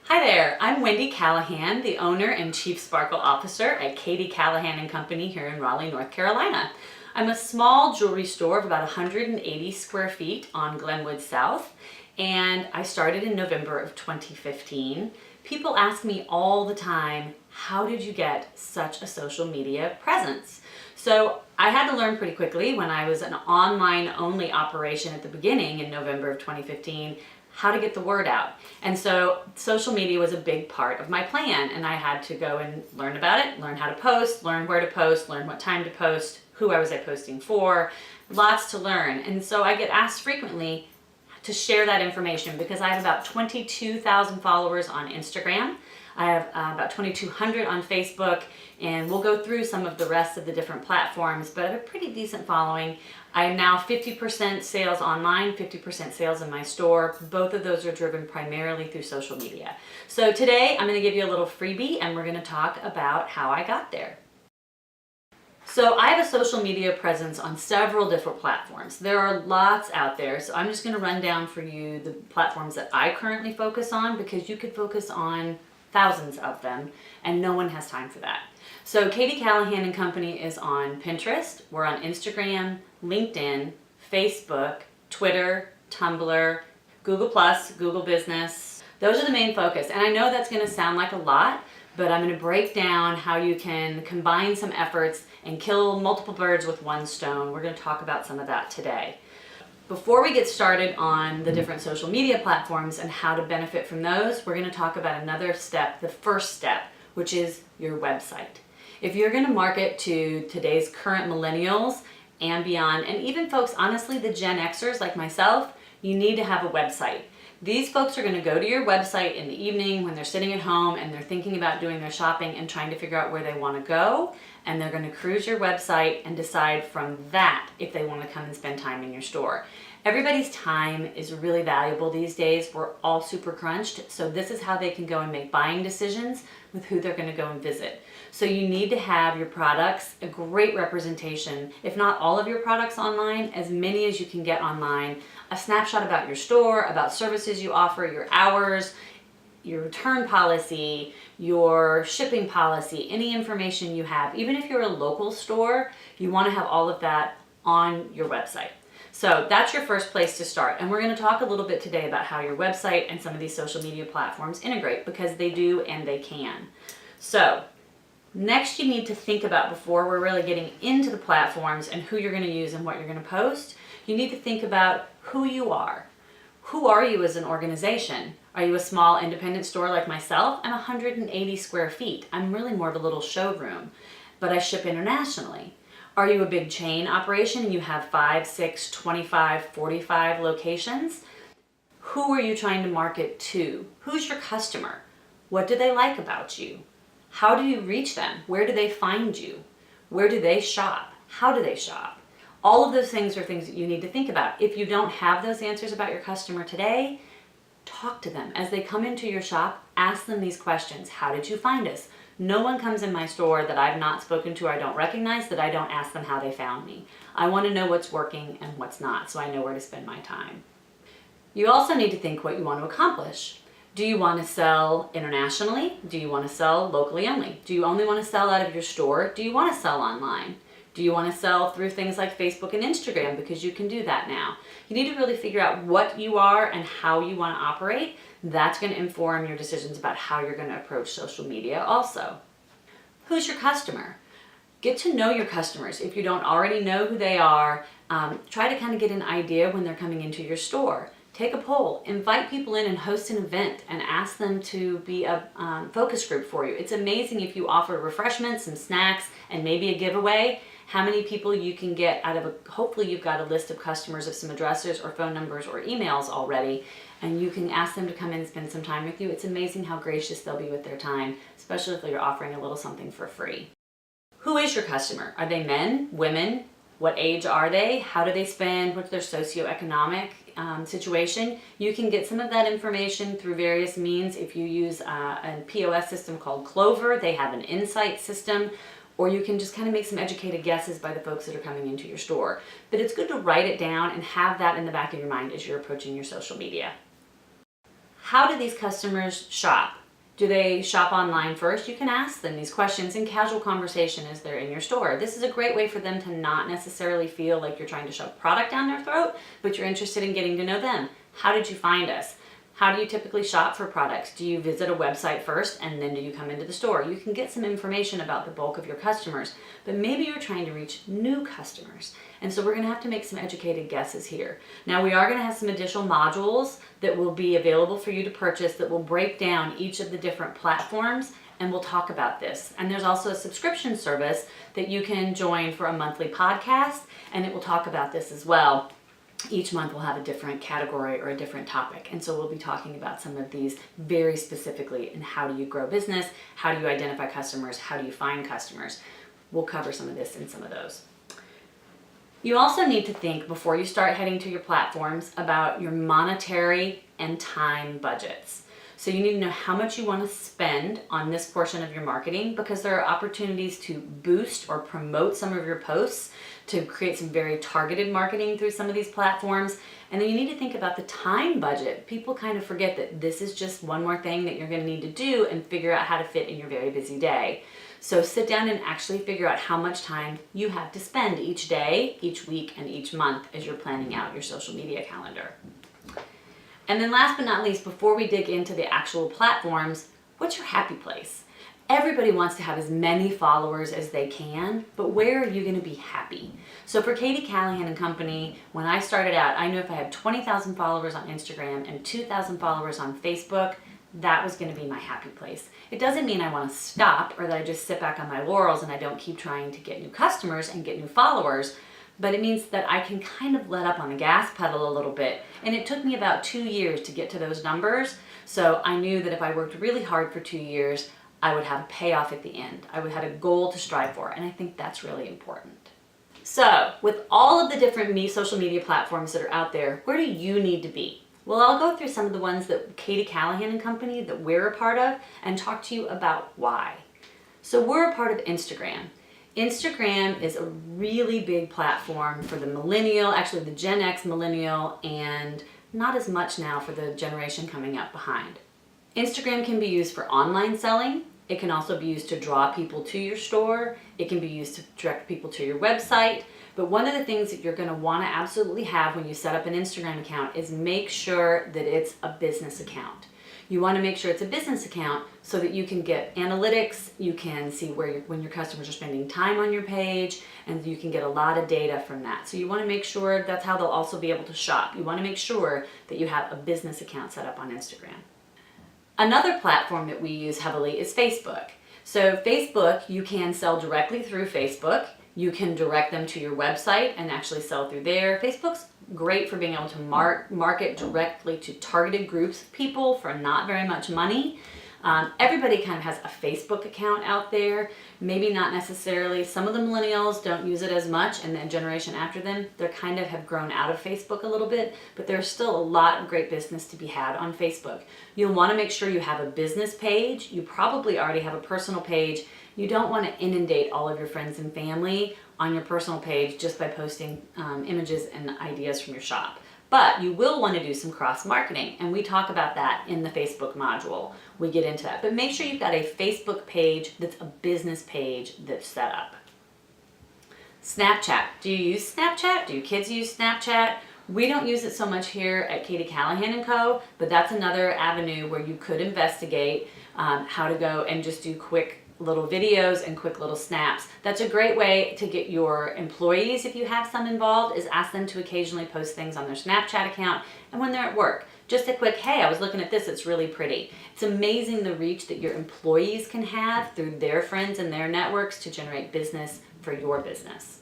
Hi there, I'm Wendy Callahan, the owner and Chief Sparkle Officer at Katie Callahan and Company here in Raleigh, North Carolina. I'm a small jewelry store of about 180 square feet on Glenwood South, and I started in November of 2015. People ask me all the time, how did you get such a social media presence? So I had to learn pretty quickly when I was an online only operation at the beginning in November of 2015 how to get the word out. And so social media was a big part of my plan, and I had to go and learn about it, learn how to post, learn where to post, learn what time to post, who I was posting for, lots to learn. And so I get asked frequently to share that information because I have about 22,000 followers on Instagram. I have about 2,200 on Facebook, and we'll go through some of the rest of the different platforms, but I have a pretty decent following. I am now 50% sales online, 50% sales in my store. Both of those are driven primarily through social media. So today I'm going to give you a little freebie, and we're going to talk about how I got there. So I have a social media presence on several different platforms. There are lots out there, so I'm just going to run down for you the platforms that I currently focus on, because you could focus on thousands of them, and no one has time for that. So Katie Callahan and Company is on Pinterest, we're on Instagram, LinkedIn, Facebook, Twitter, Tumblr, Google+, Google Business. Those are the main focus, and I know that's going to sound like a lot, but I'm going to break down how you can combine some efforts and kill multiple birds with one stone. We're going to talk about some of that today. Before we get started on the different social media platforms and how to benefit from those, we're going to talk about another step, the first step, which is your website. If you're going to market to today's current millennials and beyond, and even folks, honestly, the Gen Xers like myself, you need to have a website. These folks are going to go to your website in the evening when they're sitting at home and they're thinking about doing their shopping and trying to figure out where they want to go, and they're going to cruise your website and decide from that if they want to come and spend time in your store. Everybody's time is really valuable these days. We're all super crunched, so this is how they can go and make buying decisions with who they're going to go and visit. So you need to have your products, a great representation, if not all of your products online, as many as you can get online, a snapshot about your store, about services you offer, your hours, your return policy, your shipping policy, any information you have. Even if you're a local store, you want to have all of that on your website. So that's your first place to start. And we're going to talk a little bit today about how your website and some of these social media platforms integrate, because they do and they can. So next you need to think about, before we're really getting into the platforms and who you're going to use and what you're going to post, you need to think about who you are. Who are you as an organization? Are you a small independent store like myself? I'm 180 square feet. I'm really more of a little showroom, but I ship internationally. Are you a big chain operation and you have 5, 6, 25, 45 locations? Who are you trying to market to? Who's your customer? What do they like about you? How do you reach them? Where do they find you? Where do they shop? How do they shop? All of those things are things that you need to think about. If you don't have those answers about your customer today, talk to them. As they come into your shop, ask them these questions. How did you find us? No one comes in my store that I've not spoken to or I don't recognize that I don't ask them how they found me. I want to know what's working and what's not, so I know where to spend my time. You also need to think what you want to accomplish. Do you want to sell internationally? Do you want to sell locally only? Do you only want to sell out of your store? Do you want to sell online? Do you want to sell through things like Facebook and Instagram, because you can do that now? You need to really figure out what you are and how you want to operate. That's going to inform your decisions about how you're going to approach social media also. Who's your customer? Get to know your customers. If you don't already know who they are, try to kind of get an idea when they're coming into your store. Take a poll, invite people in and host an event and ask them to be a focus group for you. It's amazing if you offer refreshments and snacks and maybe a giveaway, how many people you can get out of hopefully you've got a list of customers of some addresses or phone numbers or emails already, and you can ask them to come in and spend some time with you. It's amazing how gracious they'll be with their time, especially if you're offering a little something for free. Who is your customer? Are they men, women? What age are they? How do they spend? What's their socioeconomic situation? You can get some of that information through various means. If you use a POS system called Clover, they have an insight system, or you can just kind of make some educated guesses by the folks that are coming into your store. But it's good to write it down and have that in the back of your mind as you're approaching your social media. How do these customers shop? Do they shop online first? You can ask them these questions in casual conversation as they're in your store. This is a great way for them to not necessarily feel like you're trying to shove product down their throat, but you're interested in getting to know them. How did you find us? How do you typically shop for products? Do you visit a website first and then do you come into the store? You can get some information about the bulk of your customers, but maybe you're trying to reach new customers. And so we're gonna have to make some educated guesses here. Now we are gonna have some additional modules that will be available for you to purchase that will break down each of the different platforms, and we'll talk about this. And there's also a subscription service that you can join for a monthly podcast, and it will talk about this as well. Each month we'll have a different category or a different topic. And so we'll be talking about some of these very specifically, and how do you grow business? How do you identify customers? How do you find customers? We'll cover some of this in some of those. You also need to think before you start heading to your platforms about your monetary and time budgets. So you need to know how much you want to spend on this portion of your marketing, because there are opportunities to boost or promote some of your posts, to create some very targeted marketing through some of these platforms. And then you need to think about the time budget. People kind of forget that this is just one more thing that you're going to need to do and figure out how to fit in your very busy day. So sit down and actually figure out how much time you have to spend each day, each week, and each month as you're planning out your social media calendar. And then last but not least, before we dig into the actual platforms, what's your happy place? Everybody wants to have as many followers as they can, but where are you going to be happy? So for Katie Callahan and Company, when I started out, I knew if I had 20,000 followers on Instagram and 2,000 followers on Facebook, that was going to be my happy place. It doesn't mean I want to stop or that I just sit back on my laurels and I don't keep trying to get new customers and get new followers, but it means that I can kind of let up on the gas pedal a little bit. And it took me about 2 years to get to those numbers. So I knew that if I worked really hard for 2 years, I would have a payoff at the end. I would have a goal to strive for, and I think that's really important. So with all of the different social media platforms that are out there, where do you need to be? Well, I'll go through some of the ones that Katie Callahan and Company that we're a part of and talk to you about why. So we're a part of Instagram. Instagram is a really big platform for the millennial, actually the Gen X millennial, and not as much now for the generation coming up behind. Instagram can be used for online selling. It can also be used to draw people to your store. It can be used to direct people to your website. But one of the things that you're going to want to absolutely have when you set up an Instagram account is make sure that it's a business account. You want to make sure it's a business account so that you can get analytics, you can see when your customers are spending time on your page, and you can get a lot of data from that. So you want to make sure that's how they'll also be able to shop. You want to make sure that you have a business account set up on Instagram. Another platform that we use heavily is Facebook. So Facebook, you can sell directly through Facebook. You can direct them to your website and actually sell through there. Facebook's great for being able to market directly to targeted groups of people for not very much money. Everybody kind of has a Facebook account out there. Maybe not necessarily. Some of the millennials don't use it as much, and the generation after them, they kind of have grown out of Facebook a little bit, but there's still a lot of great business to be had on Facebook. You'll want to make sure you have a business page. You probably already have a personal page. You don't want to inundate all of your friends and family on your personal page just by posting images and ideas from your shop. But you will want to do some cross-marketing, and we talk about that in the Facebook module. We get into that. But make sure you've got a Facebook page that's a business page that's set up. Snapchat. Do you use Snapchat? Do your kids use Snapchat? We don't use it so much here at Katie Callahan & Co., but that's another avenue where you could investigate how to go and just do quick little videos and quick little snaps. That's a great way to get your employees, if you have some involved, is ask them to occasionally post things on their Snapchat account, and when they're at work, just a quick, hey, I was looking at this, it's really pretty. It's amazing the reach that your employees can have through their friends and their networks to generate business for your business.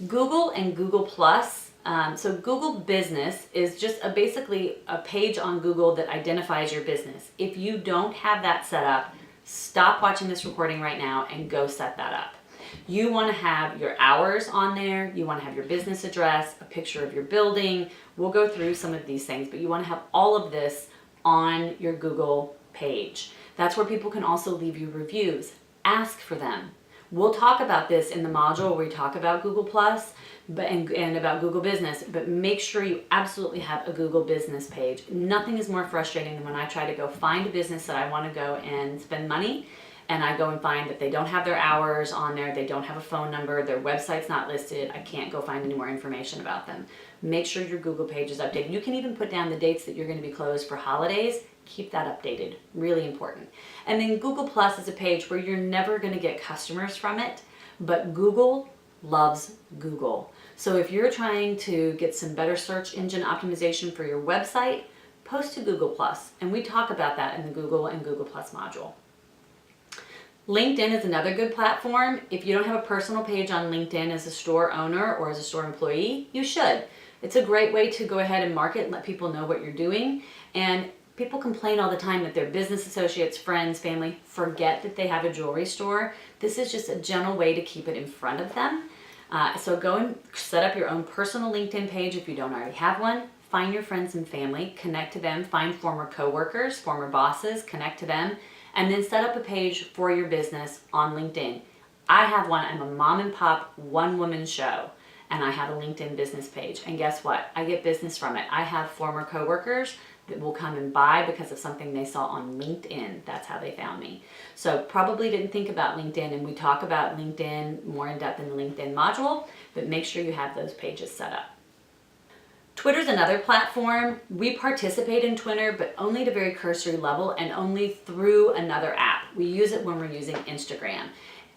Google and Google Plus. So Google Business is just basically a page on Google that identifies your business. If you don't have that set up, stop watching this recording right now and go set that up. You want to have your hours on there. You want to have your business address, a picture of your building. We'll go through some of these things, but you want to have all of this on your Google page. That's where people can also leave you reviews. Ask for them. We'll talk about this in the module where we talk about Google Plus and about Google Business, but make sure you absolutely have a Google Business page. Nothing is more frustrating than when I try to go find a business that I want to go and spend money, and I go and find that they don't have their hours on there, they don't have a phone number, their website's not listed, I can't go find any more information about them. Make sure your Google page is updated. You can even put down the dates that you're going to be closed for holidays. Keep that updated, really important. And then Google Plus is a page where you're never going to get customers from it, but Google loves Google. So if you're trying to get some better search engine optimization for your website, post to Google Plus, and we talk about that in the Google and Google Plus module. LinkedIn is another good platform. If you don't have a personal page on LinkedIn as a store owner or as a store employee, you should. It's a great way to go ahead and market and let people know what you're doing. And people complain all the time that their business associates, friends, family forget that they have a jewelry store. This is just a gentle way to keep it in front of them. So go and set up your own personal LinkedIn page if you don't already have one. Find your friends and family, connect to them, find former coworkers, former bosses, connect to them, and then set up a page for your business on LinkedIn. I have one. I'm a mom and pop one-woman show, and I have a LinkedIn business page. And guess what? I get business from it. I have former coworkers that will come and buy because of something they saw on LinkedIn. That's how they found me. So probably didn't think about LinkedIn, and we talk about LinkedIn more in depth in the LinkedIn module, but make sure you have those pages set up. Twitter's another platform. We participate in Twitter, but only at a very cursory level and only through another app. We use it when we're using Instagram.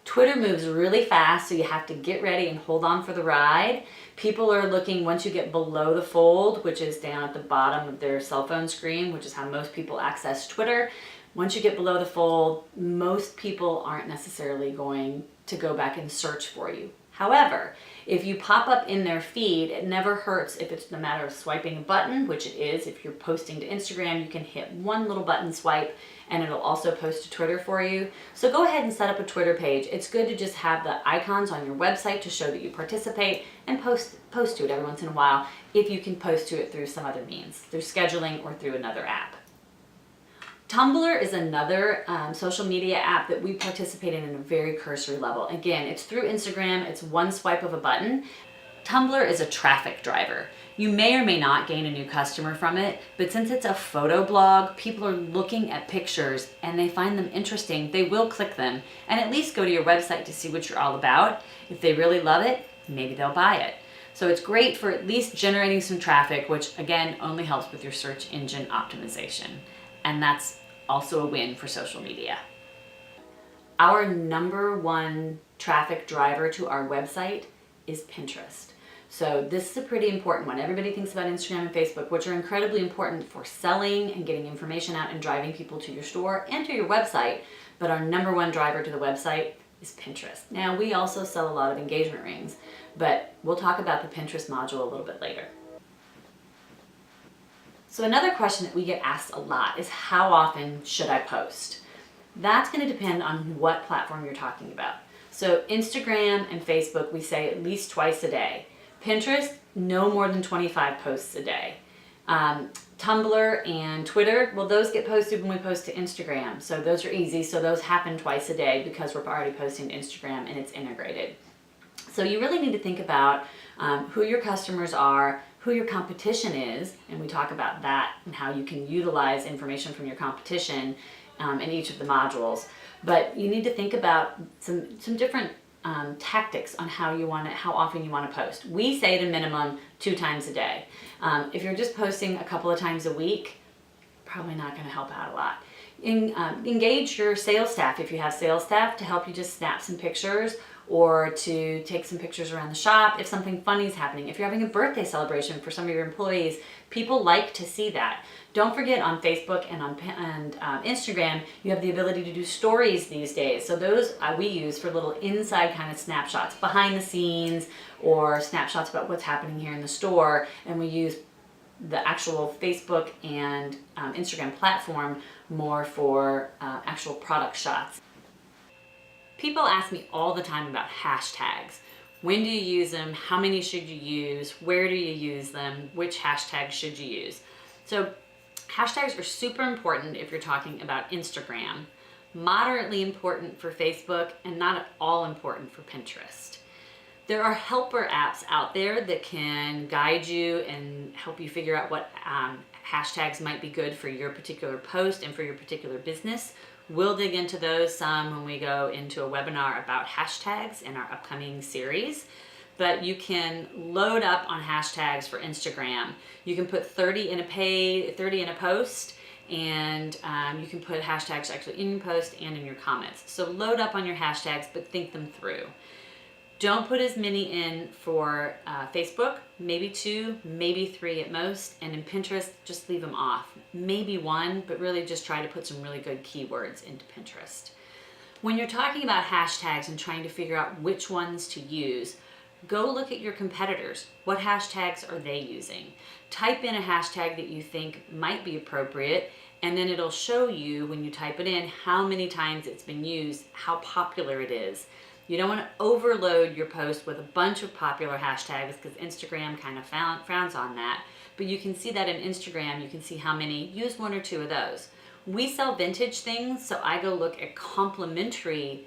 Twitter moves really fast, so you have to get ready and hold on for the ride. People are looking, once you get below the fold, which is down at the bottom of their cell phone screen, which is how most people access Twitter. Once you get below the fold, most people aren't necessarily going to go back and search for you. However, if you pop up in their feed, it never hurts if it's a matter of swiping a button, which it is. If you're posting to Instagram, you can hit one little button swipe and it'll also post to Twitter for you. So go ahead and set up a Twitter page. It's good to just have the icons on your website to show that you participate and post to it every once in a while if you can post to it through some other means, through scheduling or through another app. Tumblr is another social media app that we participate in a very cursory level. Again, it's through Instagram, it's one swipe of a button. Tumblr is a traffic driver. You may or may not gain a new customer from it, but since it's a photo blog, people are looking at pictures and they find them interesting, they will click them and at least go to your website to see what you're all about. If they really love it, maybe they'll buy it. So it's great for at least generating some traffic, which again, only helps with your search engine optimization. And that's also a win for social media. Our number one traffic driver to our website is Pinterest. So this is a pretty important one. Everybody thinks about Instagram and Facebook, which are incredibly important for selling and getting information out and driving people to your store and to your website. But our number one driver to the website is Pinterest. Now, we also sell a lot of engagement rings, but we'll talk about the Pinterest module a little bit later. So another question that we get asked a lot is, how often should I post? That's going to depend on what platform you're talking about. So Instagram and Facebook, we say at least twice a day. Pinterest, no more than 25 posts a day. Tumblr and Twitter, well, those get posted when we post to Instagram. So those are easy. So those happen twice a day because we're already posting to Instagram and it's integrated. So you really need to think about who your customers are, who your competition is, and we talk about that and how you can utilize information from your competition in each of the modules. But you need to think about some different tactics on how often you want to post. We say at a minimum 2 times a day. If you're just posting a couple of times a week, probably not going to help out a lot. Engage your sales staff if you have sales staff to help you just snap some pictures or to take some pictures around the shop if something funny is happening. If you're having a birthday celebration for some of your employees, people like to see that. Don't forget, on Facebook and on Instagram, you have the ability to do stories these days. So those we use for little inside kind of snapshots, behind the scenes, or snapshots about what's happening here in the store. And we use the actual Facebook and Instagram platform more for actual product shots. People ask me all the time about hashtags. When do you use them? How many should you use? Where do you use them? Which hashtags should you use? So hashtags are super important if you're talking about Instagram, moderately important for Facebook, and not at all important for Pinterest. There are helper apps out there that can guide you and help you figure out what hashtags might be good for your particular post and for your particular business. We'll dig into those some when we go into a webinar about hashtags in our upcoming series. But you can load up on hashtags for Instagram. You can put 30 in a post, and you can put hashtags actually in your post and in your comments. So load up on your hashtags, but think them through. Don't put as many in for Facebook, maybe 2, maybe 3 at most, and in Pinterest, just leave them off. Maybe 1, but really just try to put some really good keywords into Pinterest. When you're talking about hashtags and trying to figure out which ones to use, go look at your competitors. What hashtags are they using? Type in a hashtag that you think might be appropriate, and then it'll show you when you type it in how many times it's been used, how popular it is. You don't want to overload your post with a bunch of popular hashtags because Instagram kind of frowns on that. But you can see that in Instagram, you can see how many, use 1 or 2 of those. We sell vintage things, so I go look at complementary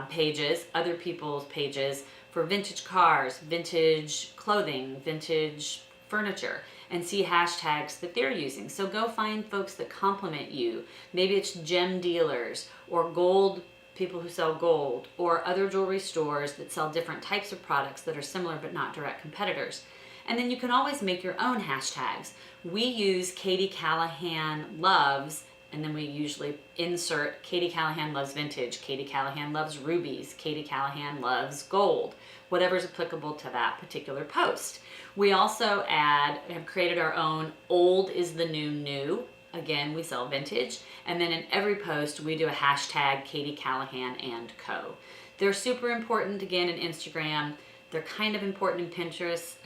pages, other people's pages for vintage cars, vintage clothing, vintage furniture, and see hashtags that they're using. So go find folks that complement you. Maybe it's gem dealers or gold, people who sell gold, or other jewelry stores that sell different types of products that are similar but not direct competitors. And then you can always make your own hashtags. We use Katie Callahan Loves, and then we usually insert Katie Callahan Loves Vintage, Katie Callahan Loves Rubies, Katie Callahan Loves Gold, whatever's applicable to that particular post. We also have created our own Old is the New New. Again, we sell vintage. And then in every post, we do a hashtag Katie Callahan and Co. They're super important, again, in Instagram. They're kind of important in Pinterest,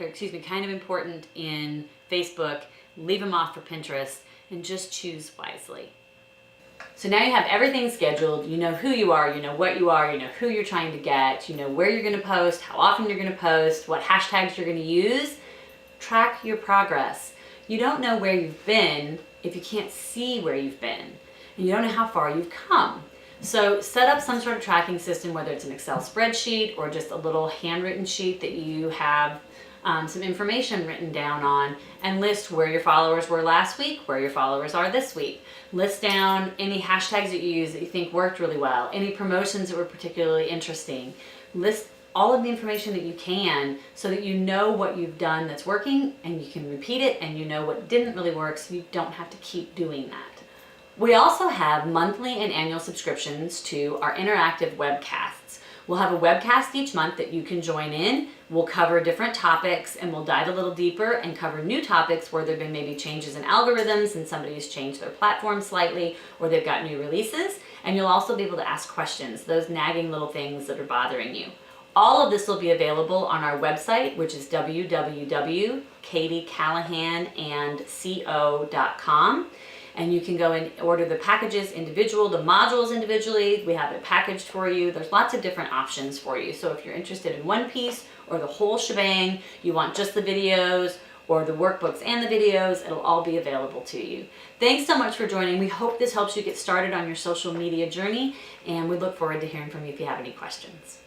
kind of important in Facebook. Leave them off for Pinterest and just choose wisely. So now you have everything scheduled. You know who you are, you know what you are, you know who you're trying to get, you know where you're going to post, how often you're going to post, what hashtags you're going to use. Track your progress. You don't know where you've been if you can't see where you've been, and you don't know how far you've come. So set up some sort of tracking system, whether it's an Excel spreadsheet or just a little handwritten sheet that you have some information written down on, and list where your followers were last week, where your followers are this week. List down any hashtags that you use that you think worked really well, any promotions that were particularly interesting. List all of the information that you can so that you know what you've done that's working and you can repeat it, and you know what didn't really work so you don't have to keep doing that. We also have monthly and annual subscriptions to our interactive webcasts. We'll have a webcast each month that you can join in. We'll cover different topics and we'll dive a little deeper and cover new topics where there have been maybe changes in algorithms and somebody's changed their platform slightly or they've got new releases. And you'll also be able to ask questions, those nagging little things that are bothering you. All of this will be available on our website, which is www.katiecallahanandco.com. And you can go and order the packages the modules individually. We have it packaged for you. There's lots of different options for you. So if you're interested in one piece or the whole shebang, you want just the videos or the workbooks and the videos, it'll all be available to you. Thanks so much for joining. We hope this helps you get started on your social media journey, and we look forward to hearing from you if you have any questions.